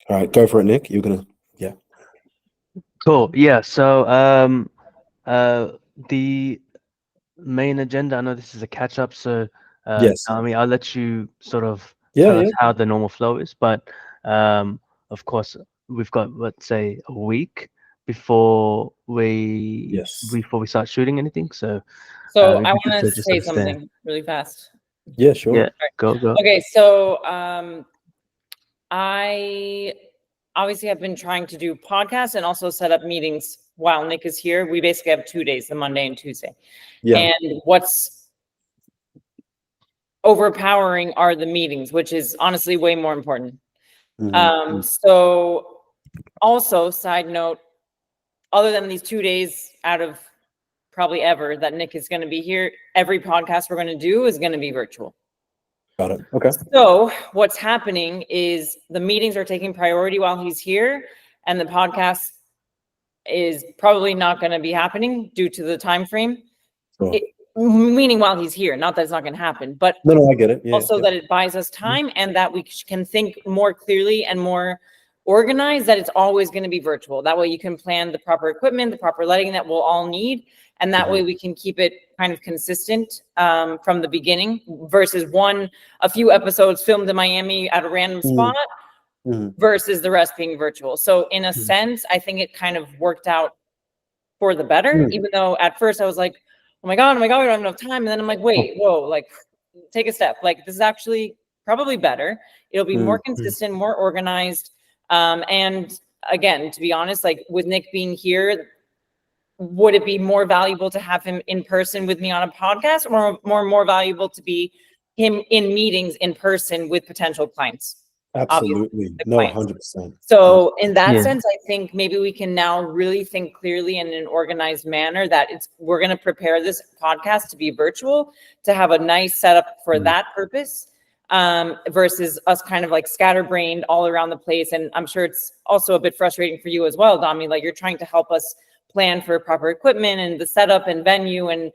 All right, go for it, Nick. You're gonna, yeah. Cool. Yeah. So, the main agenda. I know this is a catch up, so Yes. I mean, I'll let you sort of Yeah, tell us yeah. how the normal flow is. But of course, we've got, let's say, a week before Yes. we start shooting anything. So So it'd I be want good to to just say understand. something really fast. Yeah, sure. Yeah. Go. Okay, so I obviously have been trying to do podcasts and also set up meetings while Nick is here. We basically have 2 days, the Monday and Tuesday. Yeah. And what's overpowering are the meetings, which is honestly way more important. So also, side note, other than these 2 days out of probably ever that Nick is going to be here, every podcast we're going to do is going to be virtual. Got it. Okay. So what's happening is the meetings are taking priority while he's here, and the podcast is probably not going to be happening due to the time frame. Sure. Meaning while he's here, not that it's not going to happen, but No, I get it. Yeah. also that it buys us time and that we can think more clearly and more organized, that it's always going to be virtual. That way you can plan the proper equipment, the proper lighting that we'll all need. And that way we can keep it kind of consistent from the beginning versus a few episodes filmed in Miami at a random spot versus the rest being virtual. So in a sense, I think it kind of worked out for the better, even though at first I was like, oh my God, we don't have enough time. And then I'm like, wait, whoa, like take a step. Like this is actually probably better. It'll be more consistent, more organized. And again, to be honest, like with Nick being here, would it be more valuable to have him in person with me on a podcast, or more valuable to be him in meetings in person with potential clients? Absolutely. No, 100%. So in that sense, I think maybe we can now really think clearly in an organized manner that we're going to prepare this podcast to be virtual, to have a nice setup for that purpose, versus us kind of like scatterbrained all around the place. And I'm sure it's also a bit frustrating for you as well, Dami. Like you're trying to help us plan for proper equipment and the setup and venue, and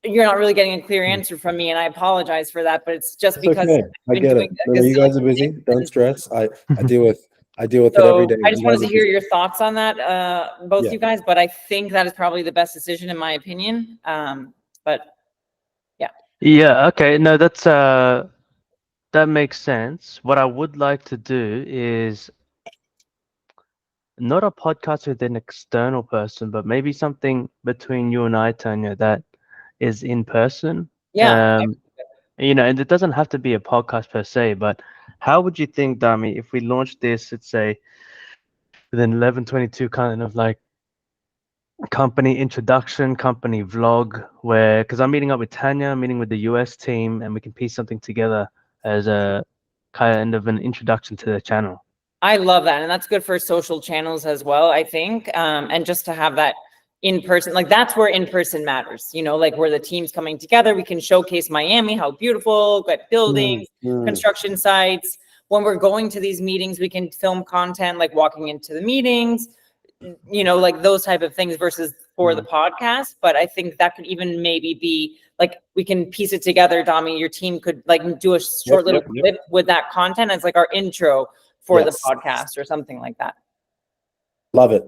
you're not really getting a clear answer from me, and I apologize for that, but it's just because okay. I get it. No, you guys are busy. Don't stress. I deal with it every day. I just wanted to hear your thoughts on that, both you guys, but I think that is probably the best decision in my opinion. But yeah. Yeah. Okay. No, that makes sense. What I would like to do is not a podcast with an external person, but maybe something between you and I, Tanya, that is in person. Yeah. And it doesn't have to be a podcast per se, but how would you think, Dami, if we launched this, let's say, within 11/22, kind of like company introduction, company vlog, because I'm meeting up with Tanya, I'm meeting with the US team, and we can piece something together as a kind of an introduction to the channel. I love that. And that's good for social channels as well, I think. And just to have that in person, like that's where in person matters, like where the team's coming together. We can showcase Miami, how beautiful, got buildings, construction sites. When we're going to these meetings, we can film content like walking into the meetings, like those type of things versus for the podcast. But I think that could even maybe be like, we can piece it together. Dami, your team could like do a short little clip with that content as like our intro for the podcast or something like that. Love it.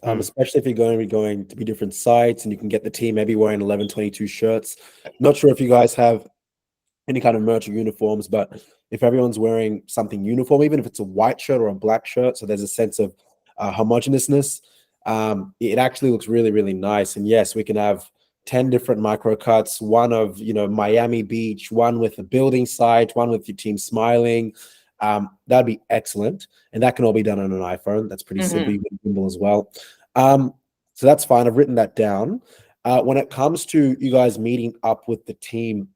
Especially if you're going to be different sites and you can get the team maybe wearing 11/22 shirts. Not sure if you guys have any kind of merch or uniforms, but if everyone's wearing something uniform, even if it's a white shirt or a black shirt, so there's a sense of homogeneousness, it actually looks really, really nice. And yes, we can have 10 different micro cuts, one of Miami Beach, one with a building site, one with your team smiling. That'd be excellent, and that can all be done on an iPhone. That's pretty simple, gimbal as well. So that's fine. I've written that down. When it comes to you guys meeting up with the team,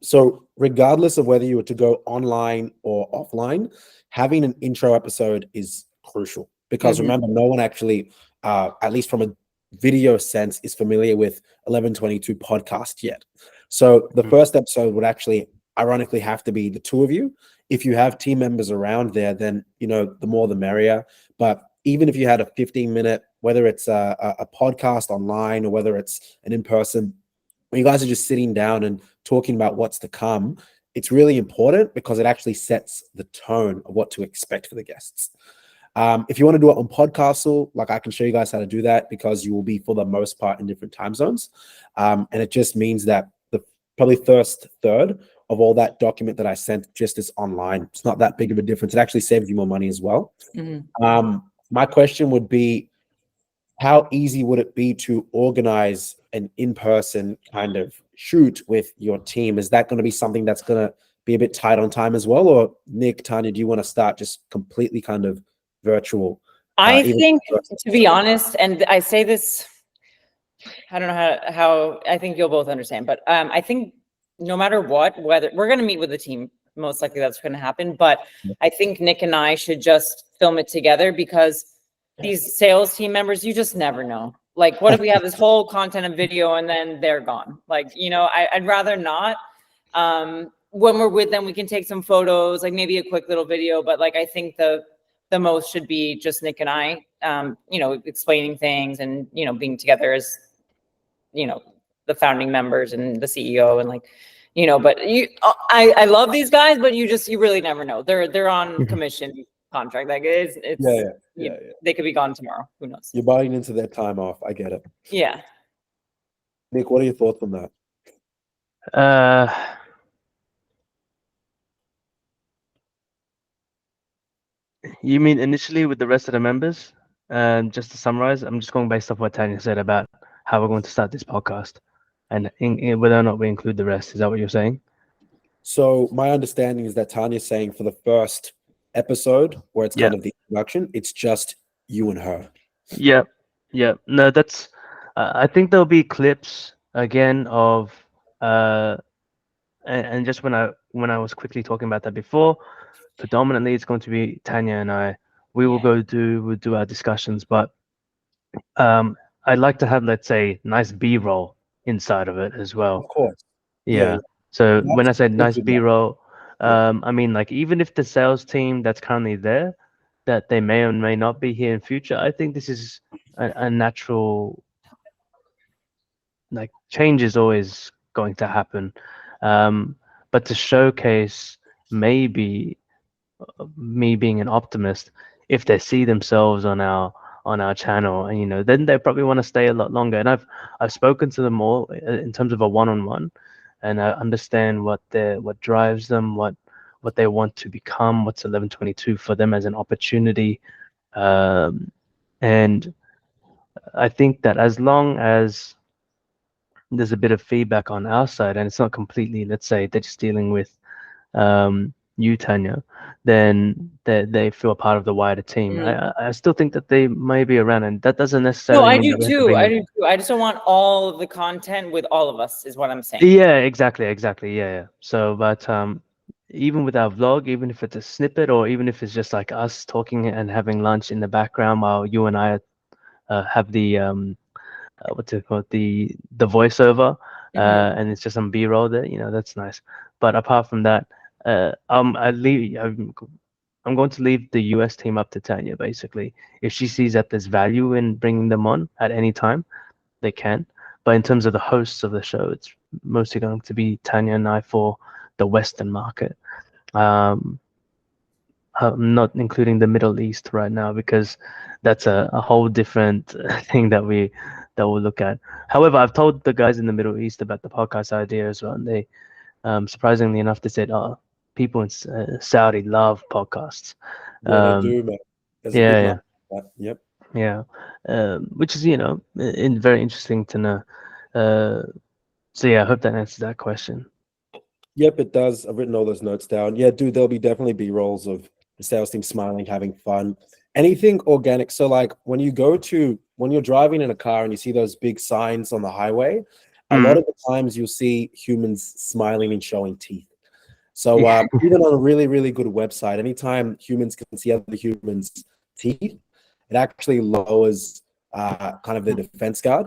so regardless of whether you were to go online or offline, having an intro episode is crucial because remember, no one actually, at least from a video sense, is familiar with 11/22 podcast yet. So the first episode would actually ironically have to be the two of you. If you have team members around there, then the more the merrier. But even if you had a 15-minute, whether it's a podcast online or whether it's an in-person, when you guys are just sitting down and talking about what's to come, it's really important because it actually sets the tone of what to expect for the guests. If you want to do it on Podcastle, like I can show you guys how to do that, because you will be for the most part in different time zones. And it just means that the probably first third of all that document that I sent just is online. It's not that big of a difference. It actually saves you more money as well. My question would be, how easy would it be to organize an in-person kind of shoot with your team? Is that going to be something that's going to be a bit tight on time as well? Or Nick, Tanya, do you want to start just completely kind of virtual? I think, to be honest, and I say this, I don't know how I think you'll both understand, but I think no matter what, whether we're going to meet with the team, most likely that's going to happen. But I think Nick and I should just film it together, because these sales team members, you just never know. Like, what if we have this whole content and video and then they're gone? Like, you know, I'd rather not. When we're with them, we can take some photos, like maybe a quick little video. But like, I think the most should be just Nick and I, you know, explaining things and, you know, being together as, you know, the founding members and the CEO and like, you know, but I love these guys, but you really never know. They're on commission contract. Like they could be gone tomorrow. Who knows? You're buying into their time off. I get it. Yeah. Nick, what are your thoughts on that? You mean initially with the rest of the members? Just to summarize, I'm just going based off what Tanya said about how we're going to start this podcast, and whether or not we include the rest. Is that what you're saying? So my understanding is that Tanya's saying for the first episode, where it's kind of the introduction, it's just you and her. Yeah. No, that's. I think there'll be clips again of, and just when I was quickly talking about that before, predominantly it's going to be Tanya and I. We'll do our discussions, but I'd like to have, let's say, nice B-roll inside of it as well. Of course. Yeah. So when I say nice B-roll, I mean, like, even if the sales team that's currently there, that they may or may not be here in future, I think this is a natural, like, change is always going to happen. But to showcase maybe me being an optimist, if they see themselves on our channel, and you know, then they probably want to stay a lot longer. And I've spoken to them all in terms of a one-on-one, and I understand what drives them, what they want to become, what's 1122 for them as an opportunity. And I think that as long as there's a bit of feedback on our side, and it's not completely, let's say, they're just dealing with you, Tanya, then they feel part of the wider team. I still think that they may be around, and that doesn't necessarily. No, I do too. I do too. I just don't want all of the content with all of us, is what I'm saying. Yeah, exactly. Yeah. So, but even with our vlog, even if it's a snippet, or even if it's just like us talking and having lunch in the background while you and I have the what's it called, the voiceover, and it's just some B-roll there, you know, that's nice. But apart from that, I'm going to leave the US team up to Tanya. Basically, if she sees that there's value in bringing them on at any time, they can. But in terms of the hosts of the show, it's mostly going to be Tanya and I for the Western market. I'm not including the Middle East right now, because that's a whole different thing that we'll look at. However, I've told the guys in the Middle East about the podcast idea as well, and they, surprisingly enough, they said, "Oh, people in Saudi love podcasts." Yeah, they do, man. Yep. Yeah, which is, you know, very interesting to know. So yeah, I hope that answers that question. Yep, it does. I've written all those notes down. Yeah, dude, there'll be definitely B-rolls of the sales team smiling, having fun, anything organic. So like when you're driving in a car and you see those big signs on the highway, a lot of the times you'll see humans smiling and showing teeth. So even on a really, really good website, anytime humans can see other humans' teeth, it actually lowers kind of the defense guard.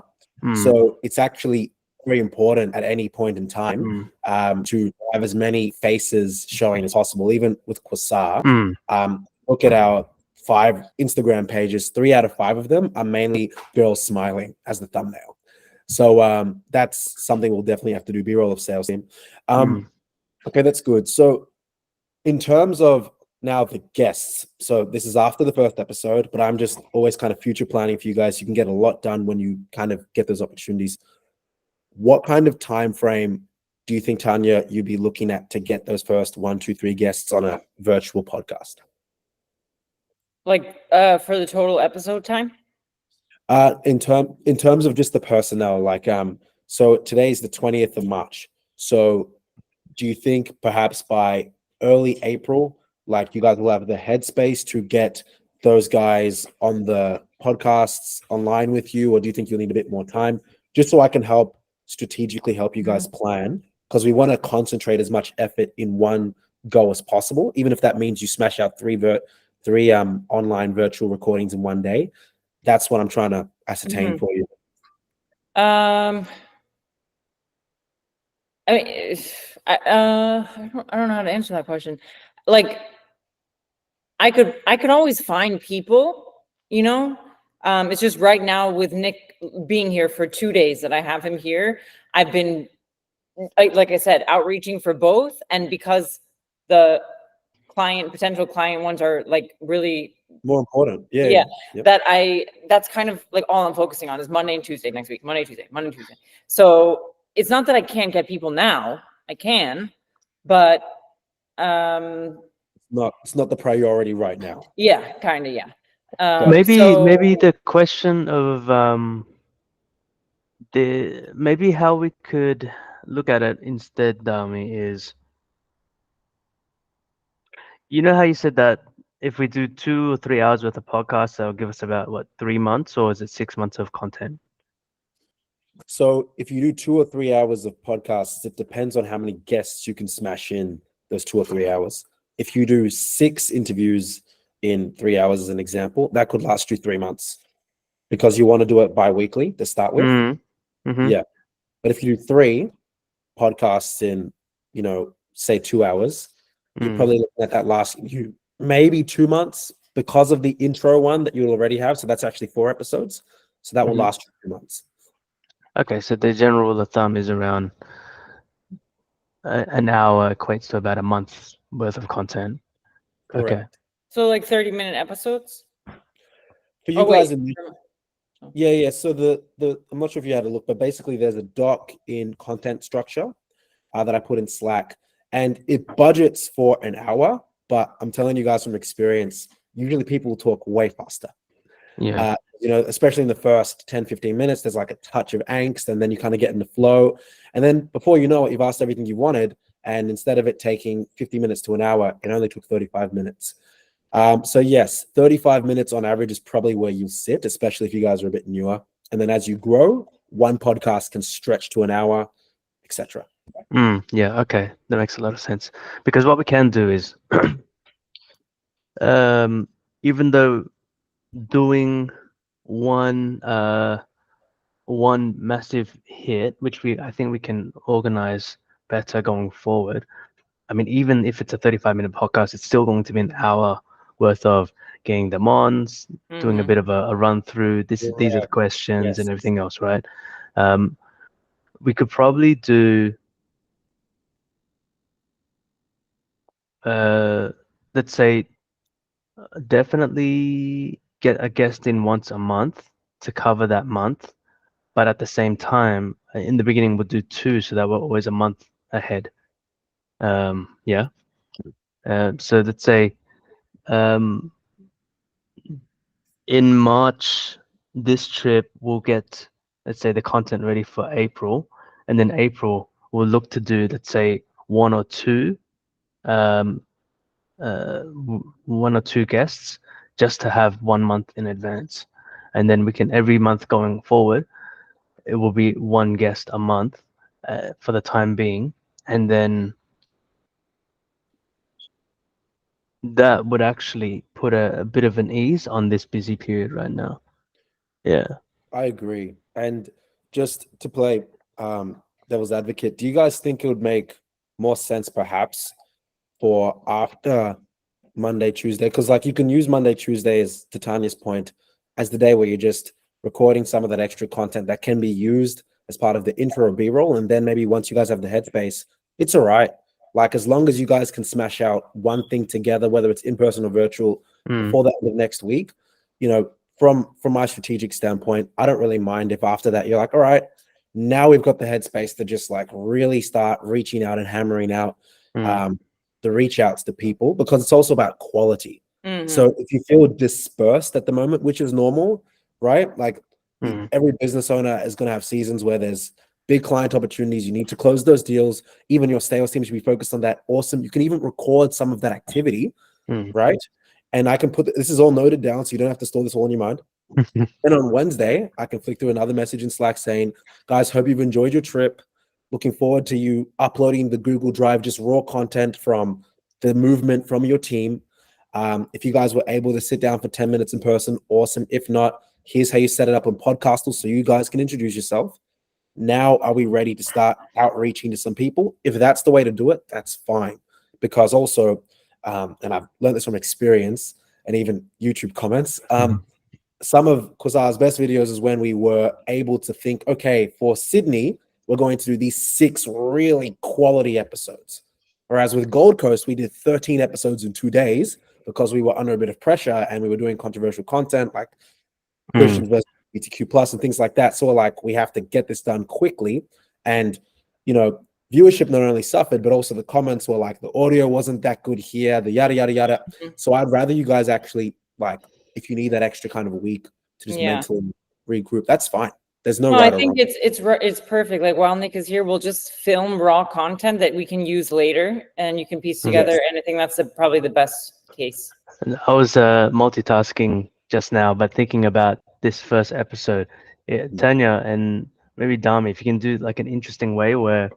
So it's actually very important at any point in time to have as many faces showing as possible. Even with Quasar, look at our 5 Instagram pages, 3 out of 5 of them are mainly girls smiling as the thumbnail. So that's something we'll definitely have to do, B-roll of sales team. Okay, that's good. So in terms of now the guests, so this is after the first episode, but I'm just always kind of future planning for you guys. You can get a lot done when you kind of get those opportunities. What kind of time frame do you think, Tanya, you'd be looking at to get those first 1, 2, 3 guests on a virtual podcast? Like for the total episode time? In terms of just the personnel, like so today's the 20th of March. So do you think perhaps by early April, like you guys will have the headspace to get those guys on the podcasts online with you, or do you think you'll need a bit more time? Just so I can strategically help you guys plan, because we want to concentrate as much effort in one go as possible, even if that means you smash out three online virtual recordings in one day. That's what I'm trying to ascertain for you. I mean, I don't know how to answer that question. Like, I could always find people, you know. It's just right now with Nick being here for 2 days that I have him here, I've been, like I said, outreaching for both, and because the potential client ones are like really More important. yeah. Yep. That's kind of like all I'm focusing on is Monday and Tuesday next week. Monday, Tuesday. So it's not that I can't get people now. I can, but It's not the priority right now. yeah, kind of, yeah. Maybe so- maybe the question of maybe how we could look at it instead, Dami, is, you know how you said that if we do 2 or 3 hours worth of podcasts, that'll give us about what, 3 months, or is it 6 months of content? So if you do 2 or 3 hours of podcasts, it depends on how many guests you can smash in those 2 or 3 hours. If you do 6 interviews in 3 hours, as an example, that could last you 3 months, because you want to do it bi-weekly to start with. Mm-hmm. Yeah. But if you do 3 podcasts in, say 2 hours, you're probably looking at that last you maybe 2 months, because of the intro one that you'll already have. So that's actually 4 episodes. So that will last you 2 months. Okay, so the general rule of thumb is around an hour equates to about a month's worth of content. Correct. Okay. So like 30-minute episodes? For you guys, yeah. So the I'm not sure if you had a look, but basically there's a doc in content structure that I put in Slack, and it budgets for an hour. But I'm telling you guys from experience, usually people talk way faster. Yeah. Especially in the first 10, 15 minutes, there's like a touch of angst, and then you kind of get in the flow. And then before you know it, you've asked everything you wanted. And instead of it taking 50 minutes to an hour, it only took 35 minutes. So yes, 35 minutes on average is probably where you sit, especially if you guys are a bit newer. And then as you grow, one podcast can stretch to an hour, etc. Yeah, okay. That makes a lot of sense. Because what we can do is, even though doing one massive hit, which I think we can organize better going forward. I mean, even if it's a 35-minute podcast, it's still going to be an hour worth of getting them on, doing a bit of a run through. These are the questions and everything else, right? We could probably do, let's say, definitely get a guest in once a month to cover that month. But at the same time, in the beginning, we'll do 2 so that we're always a month ahead. Yeah. So let's say in March, this trip we'll get, let's say, the content ready for April, and then April we'll look to do, let's say, 1 or 2 guests, just to have 1 month in advance, and then we can, every month going forward, it will be 1 guest a month for the time being, and then that would actually put a bit of an ease on this busy period right now. Yeah. I agree. And just to play devil's advocate, do you guys think it would make more sense perhaps for after Monday, Tuesday? Because like you can use Monday, Tuesday, as to Tanya's point, as the day where you're just recording some of that extra content that can be used as part of the intro or B-roll. And then maybe once you guys have the headspace, it's all right. like as long as you guys can smash out one thing together, whether it's in person or virtual, before the end of next week, you know, from my strategic standpoint, I don't really mind if after that you're like, all right, now we've got the headspace to just like really start reaching out and hammering out the reach outs to people, because it's also about quality. So if you feel dispersed at the moment, which is normal, right? Like every business owner is going to have seasons where there's big client opportunities. You need to close those deals. Even your sales team should be focused on that. Awesome. You can even record some of that activity, right? And I can put this is all noted down, so you don't have to store this all in your mind. And on Wednesday, I can flick through another message in Slack saying, guys, hope you've enjoyed your trip. Looking forward to you uploading the Google Drive, just raw content from the movement from your team. If you guys were able to sit down for 10 minutes in person, awesome. If not, here's how you set it up on Podcastle so you guys can introduce yourself. Now, are we ready to start outreaching to some people? If that's the way to do it, that's fine. Because also, and I've learned this from experience and even YouTube comments, some of Quasar's best videos is when we were able to think, okay, for Sydney, we're going to do these 6 really quality episodes. Whereas with Gold Coast, we did 13 episodes in 2 days because we were under a bit of pressure and we were doing controversial content like Christians versus LGBTQ plus and things like that. So we're like, we have to get this done quickly. And, you know, viewership not only suffered, but also the comments were like, the audio wasn't that good here, the yada, yada, yada. So I'd rather you guys actually, like, if you need that extra kind of a week to just mentally regroup, that's fine. There's no right I think or wrong. it's perfect. Like while Nick is here, we'll just film raw content that we can use later and you can piece together. And I think that's probably the best case. I was multitasking just now, but thinking about this first episode, Tanya and maybe Dami, if you can do like an interesting way where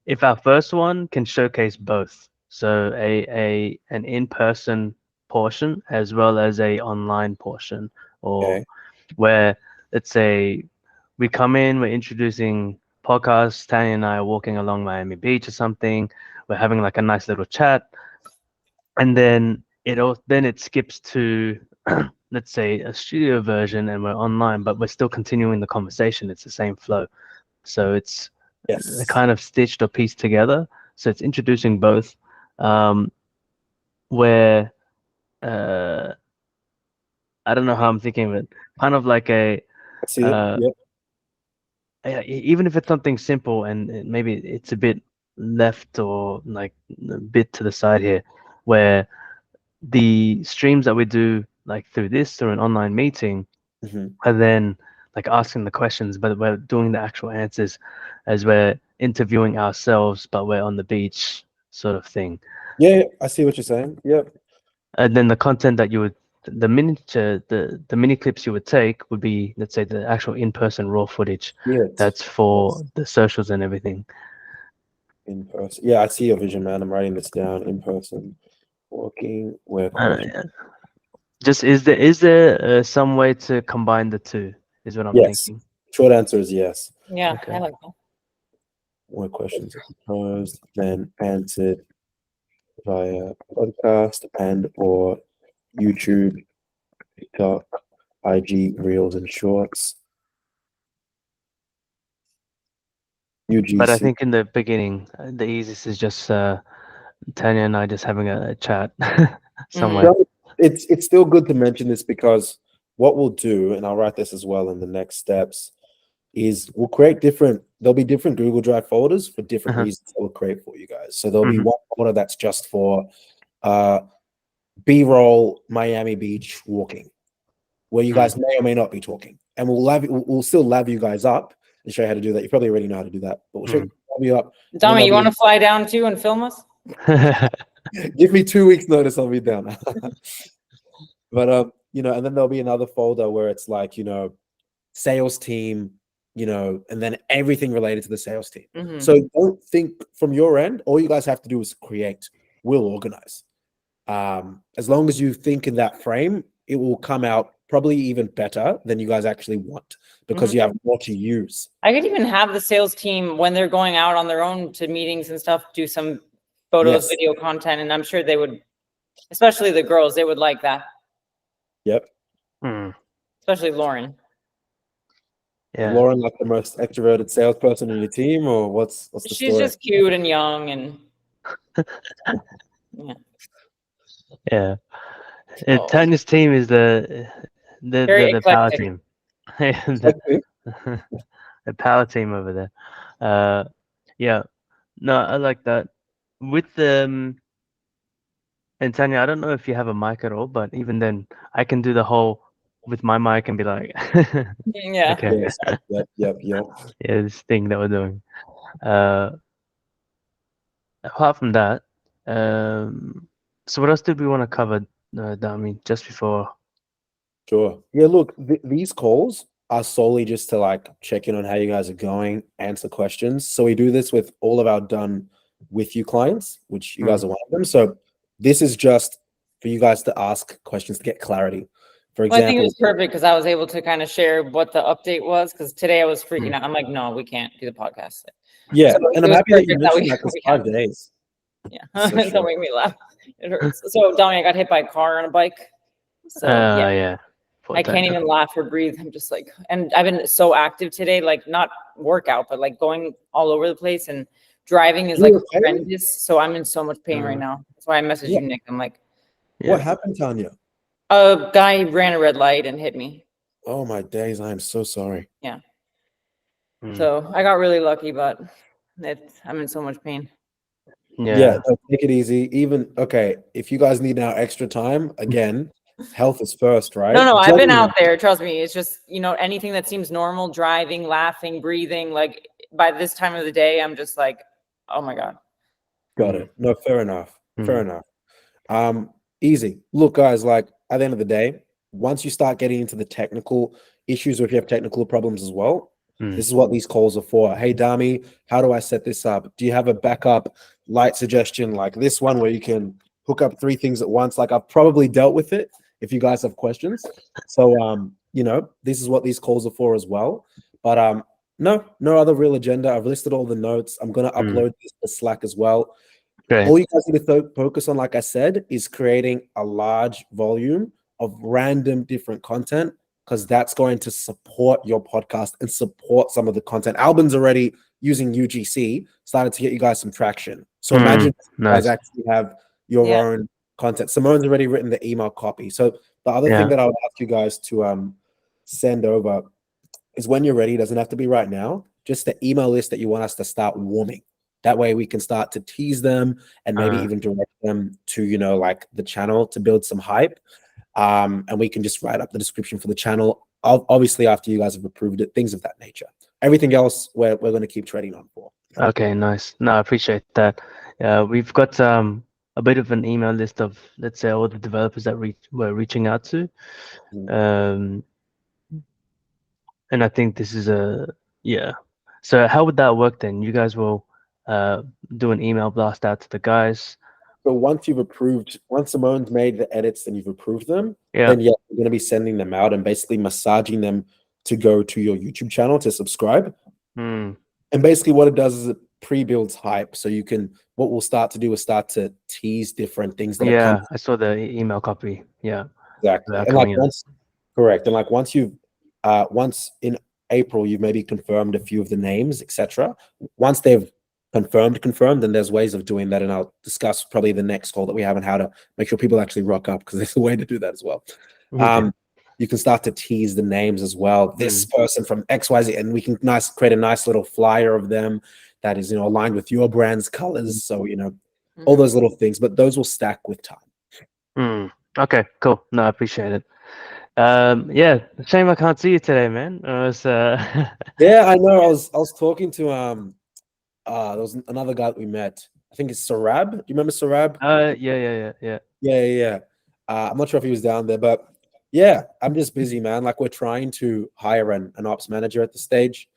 if our first one can showcase both, so an in-person portion as well as a online portion, or where let's say we come in, we're introducing podcasts, Tanya and I are walking along Miami Beach or something, we're having like a nice little chat, and then it skips to let's say a studio version and we're online, but we're still continuing the conversation. It's the same flow. So it's kind of stitched or pieced together. So it's introducing both, where I don't know how I'm thinking of it. Kind of like a even if it's something simple and maybe it's a bit left or like a bit to the side here, where the streams that we do like through this or an online meeting are then like asking the questions, but we're doing the actual answers as we're interviewing ourselves, but we're on the beach sort of thing. Yeah, I see what you're saying. Yep. And then the content that you would, the mini clips you would take would be, let's say, the actual in-person raw footage. That's for the socials and everything. In person. Yeah, I see your vision, man. I'm writing this down. In person, walking, where. Just is there some way to combine the two? Is what I'm thinking. Short answer is yes. Yeah, okay. I like that. More questions posed, then answered via podcast and or YouTube, TikTok, IG, Reels, and Shorts. UGC. But I think in the beginning, the easiest is just Tanya and I just having a chat somewhere. It's still good to mention this because what we'll do, and I'll write this as well in the next steps, is we'll create there'll be different Google Drive folders for different reasons that we'll create for you guys. So there'll be one folder that's just for B-roll Miami Beach walking, where you guys may or may not be talking. And we'll still lab you guys up and show you how to do that. You probably already know how to do that, but we'll show you up. Dami, you want to fly down too and film us? Give me 2 weeks notice, I'll be down. But you know, and then there'll be another folder where it's like, you know, sales team, you know, and then everything related to the sales team. So don't think from your end, all you guys have to do is create. We'll organize. As long as you think in that frame, it will come out probably even better than you guys actually want, because you have more to use. I could even have the sales team, when they're going out on their own to meetings and stuff, do some photos, video content, and I'm sure they would, especially the girls, they would like that. Yep. Especially Lauren. Yeah. Lauren, like the most extroverted salesperson in your team, or what's the She's story? just cute and young and Yeah. Yeah. Oh. Tanya's team is Very the power eclectic. team. The power team over there. Yeah. No, I like that. With and Tanya, I don't know if you have a mic at all, but even then, I can do the whole with my mic and be like, Yeah. okay, Yes. Yep. yeah, this thing that we're doing. Uh, apart from that, so what else did we want to cover, Dami, just before? Sure. Yeah, look, these calls are solely just to like check in on how you guys are going, answer questions. So we do this with all of our done with you clients, which you guys are one of them. So this is just for you guys to ask questions to get clarity. For Well, I think it example, was perfect because I was able to kind of share what the update was. Because today I was freaking out. I'm like, no, we can't do the podcast. yeah, So and it I'm was happy that you perfect that mentioned we, that because we 5 have this. days. Yeah, So don't short. make me laugh. It hurts. So Dominic, I got hit by a car on a bike. So yeah, Yeah. Poor I can't Tanya. even laugh or breathe. I'm just like, and I've been so active today, like not workout, but like going all over the place and driving is like You okay? horrendous. So I'm in so much pain right now. That's why I messaged you, Nick. I'm like, Yeah. What happened, Tanya? a guy ran a red light and hit me. Oh my days, I am so sorry. Yeah. Mm. So I got really lucky, but I'm in so much pain. Yeah, Yeah. no, take it easy. Even okay, if you guys need now extra time, again, health is first, right? No, I've been out Genuinely. there. Trust me. It's just, anything that seems normal, driving, laughing, breathing, like by this time of the day, I'm just like, oh my God. Got it. No, fair enough. Fair Mm. enough. Easy. Look, guys, like at the end of the day, once you start getting into the technical issues or if you have technical problems as well, this is what these calls are for. Hey, Dami, how do I set this up? Do you have a backup light suggestion like this one where you can hook up 3 things at once? Like I've probably dealt with it if you guys have questions. So this is what these calls are for as well. But no other real agenda. I've listed all the notes. I'm gonna upload this to Slack as well. Great. All you guys need to focus on, like I said, is creating a large volume of random different content because that's going to support your podcast and support some of the content. Albin's already using UGC, started to get you guys some traction. So imagine you guys Nice. actually have your Yeah. own content. Simone's already written the email copy. So the other thing Yeah. that I would ask you guys to send over is when you're ready, it doesn't have to be right now, just the email list that you want us to start warming. That way we can start to tease them and maybe even direct them to, like the channel to build some hype. And we can just write up the description for the channel, obviously after you guys have approved it, things of that nature. Everything else we're going to keep trading on for. Okay, nice. No, I appreciate that. We've got a bit of an email list of, let's say, all the developers that we're reaching out to. And I think this is yeah. So how would that work then? You guys will do an email blast out to the guys. So once Simone's made the edits and you've approved them, Yeah. then yeah, we're going to be sending them out and basically massaging them to go to your YouTube channel to subscribe. And basically what it does is it pre-builds hype. So what we'll start to do is start to tease different things that are coming. I saw the email copy. Yeah. Exactly. And like correct. And like once in April, you've maybe confirmed a few of the names, etc. Once they've confirmed, then there's ways of doing that. And I'll discuss probably the next call that we have and how to make sure people actually rock up because there's a way to do that as well. You can start to tease the names as well. This person from XYZ, and we can create a nice little flyer of them that is, aligned with your brand's colors. So, all those little things, but those will stack with time. Okay, cool. No, I appreciate it. Yeah, shame I can't see you today, man. Yeah, I know. I was talking to there was another guy that we met. I think it's Sarab. Do you remember Sarab? Yeah. I'm not sure if he was down there, but yeah, I'm just busy, man. Like we're trying to hire an ops manager at the stage.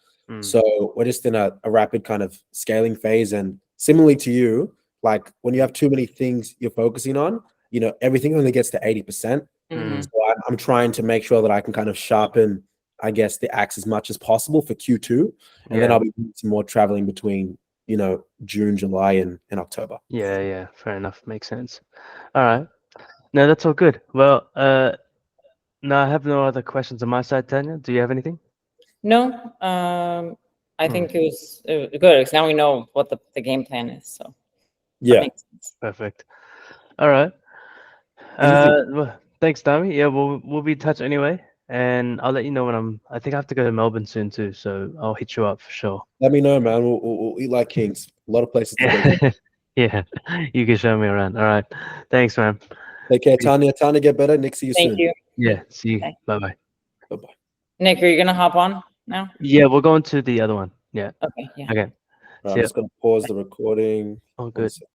So we're just in a rapid kind of scaling phase. And similarly to you, like when you have too many things you're focusing on, everything only gets to 80%. So I'm trying to make sure that I can kind of sharpen, I guess, the axe as much as possible for Q2. And then I'll be doing some more traveling between, June, July, and October. Yeah. Fair enough. Makes sense. All right. No, that's all good. Well, no, I have no other questions on my side, Tanya. Do you have anything? No, I think it was good because now we know what the game plan is. So Yeah. makes sense. Perfect. All right. Well, thanks, Dami. Yeah, we'll be in touch anyway, and I'll let you know when I think I have to go to Melbourne soon too, so I'll hit you up for sure. Let me know, man. We'll eat like kings. A lot of places to go to. Yeah, you can show me around. All right. Thanks, man. Take care, Tanya. Tanya, get better. Nick, see you Thank soon. you. Yeah. See you. Okay. Bye-bye. Bye-bye. Nick, are you gonna hop on now? Yeah, we're going to the other one. Yeah. Okay, yeah. Okay. Right, See I'm ya. just going to pause the recording. All 1 good. second.